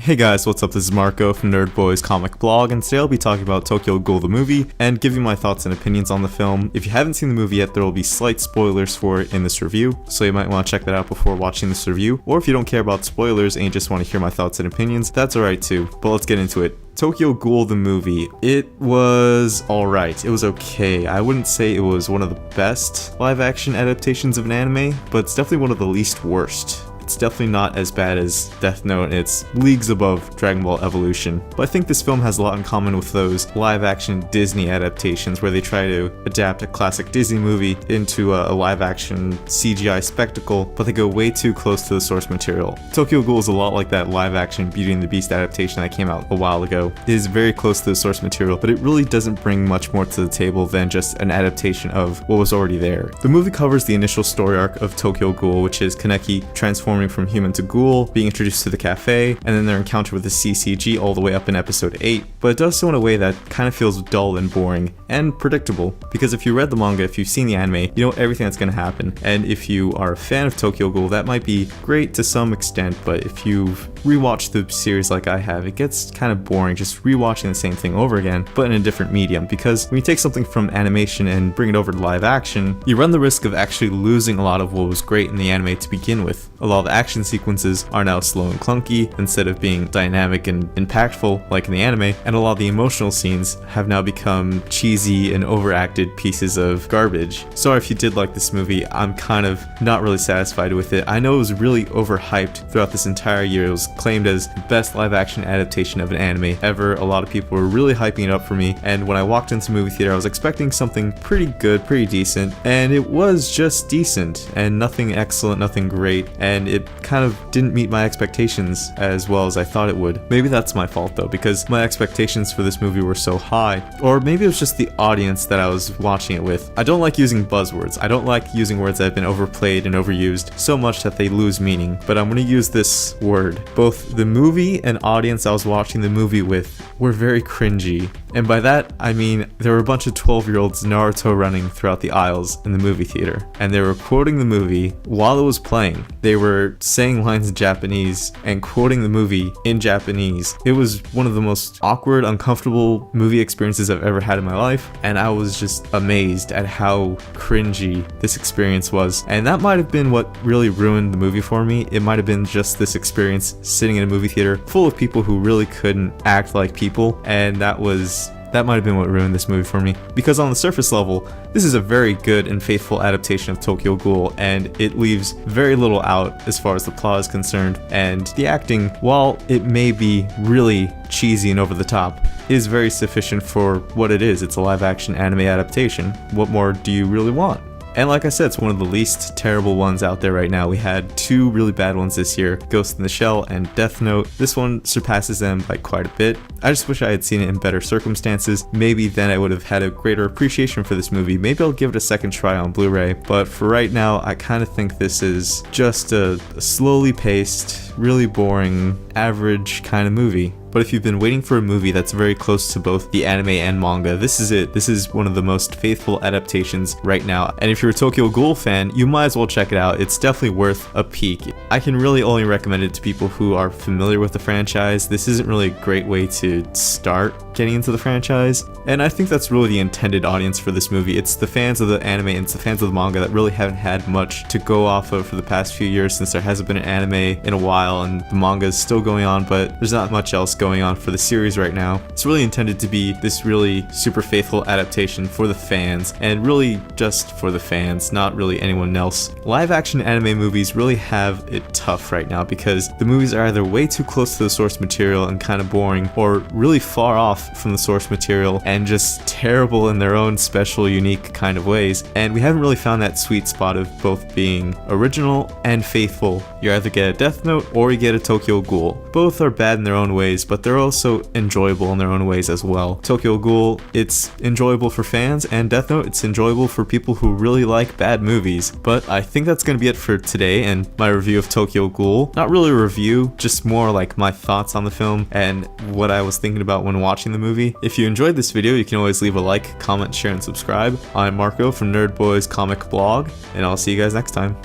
Hey guys, what's up? This is Marco from Nerd Boys Comic Blog, and today I'll be talking about Tokyo Ghoul the movie and giving my thoughts and opinions on the film. If you haven't seen the movie yet, there will be slight spoilers for it in this review, so you might want to check that out before watching this review. Or if you don't care about spoilers and you just want to hear my thoughts and opinions, that's alright too. But let's get into it. Tokyo Ghoul the movie. It was alright. It was okay. I wouldn't say it was one of the best live action adaptations of an anime, but it's definitely one of the least worst. It's definitely not as bad as Death Note, and it's leagues above Dragon Ball Evolution. But I think this film has a lot in common with those live-action Disney adaptations where they try to adapt a classic Disney movie into a live-action CGI spectacle, but they go way too close to the source material. Tokyo Ghoul is a lot like that live-action Beauty and the Beast adaptation that came out a while ago. It is very close to the source material, but it really doesn't bring much more to the table than just an adaptation of what was already there. The movie covers the initial story arc of Tokyo Ghoul, which is Kaneki transforming from human to ghoul, being introduced to the cafe, and then their encounter with the CCG all the way up in episode 8, but it does so in a way that kind of feels dull and boring and predictable, because if you read the manga, if you've seen the anime, you know everything that's going to happen, and if you are a fan of Tokyo Ghoul, that might be great to some extent, but if you've rewatched the series like I have, it gets kind of boring just rewatching the same thing over again, but in a different medium, because when you take something from animation and bring it over to live action, you run the risk of actually losing a lot of what was great in the anime to begin with. A lot of the action sequences are now slow and clunky instead of being dynamic and impactful like in the anime, and a lot of the emotional scenes have now become cheesy and overacted pieces of garbage. Sorry if you did like this movie, I'm kind of not really satisfied with it. I know it was really overhyped throughout this entire year. It was claimed as the best live action adaptation of an anime ever. A lot of people were really hyping it up for me, and when I walked into the movie theater I was expecting something pretty good, pretty decent, and it was just decent and nothing excellent, nothing great, and it kind of didn't meet my expectations as well as I thought it would. Maybe that's my fault though, because my expectations for this movie were so high, or maybe it was just the audience that I was watching it with. I don't like using buzzwords. I don't like using words that have been overplayed and overused so much that they lose meaning, but I'm going to use this word. Both the movie and audience I was watching the movie with were very cringy. And by that, I mean there were a bunch of 12-year-olds Naruto running throughout the aisles in the movie theater, and they were quoting the movie while it was playing. They were saying lines in Japanese and quoting the movie in Japanese. It was one of the most awkward, uncomfortable movie experiences I've ever had in my life, and I was just amazed at how cringy this experience was. And that might have been what really ruined the movie for me. It might have been just this experience sitting in a movie theater full of people who really couldn't act like people, and that might have been what ruined this movie for me. Because on the surface level, this is a very good and faithful adaptation of Tokyo Ghoul, and it leaves very little out as far as the plot is concerned, and the acting, while it may be really cheesy and over the top, is very sufficient for what it is. It's a live action anime adaptation. What more do you really want? And like I said, it's one of the least terrible ones out there right now. We had two really bad ones this year, Ghost in the Shell and Death Note. This one surpasses them by quite a bit. I just wish I had seen it in better circumstances. Maybe then I would have had a greater appreciation for this movie. Maybe I'll give it a second try on Blu-ray. But for right now, I kind of think this is just a slowly paced, really boring, average kind of movie. But if you've been waiting for a movie that's very close to both the anime and manga, this is it. This is one of the most faithful adaptations right now. And if you're a Tokyo Ghoul fan, you might as well check it out. It's definitely worth a peek. I can really only recommend it to people who are familiar with the franchise. This isn't really a great way to start getting into the franchise. And I think that's really the intended audience for this movie. It's the fans of the anime and it's the fans of the manga that really haven't had much to go off of for the past few years, since there hasn't been an anime in a while and the manga is still going on, but there's not much else going on for the series right now. It's really intended to be this really super faithful adaptation for the fans, and really just for the fans, not really anyone else. Live action anime movies really have it tough right now because the movies are either way too close to the source material and kind of boring, or really far off from the source material and just terrible in their own special, unique kind of ways. And we haven't really found that sweet spot of both being original and faithful. You either get a Death Note or you get a Tokyo Ghoul. Both are bad in their own ways, but they're also enjoyable in their own ways as well. Tokyo Ghoul, it's enjoyable for fans, and Death Note, it's enjoyable for people who really like bad movies. But I think that's going to be it for today and my review of Tokyo Ghoul. Not really a review, just more like my thoughts on the film and what I was thinking about when watching the movie. If you enjoyed this video, you can always leave a like, comment, share, and subscribe. I'm Marco from Nerd Boys Comic Blog, and I'll see you guys next time.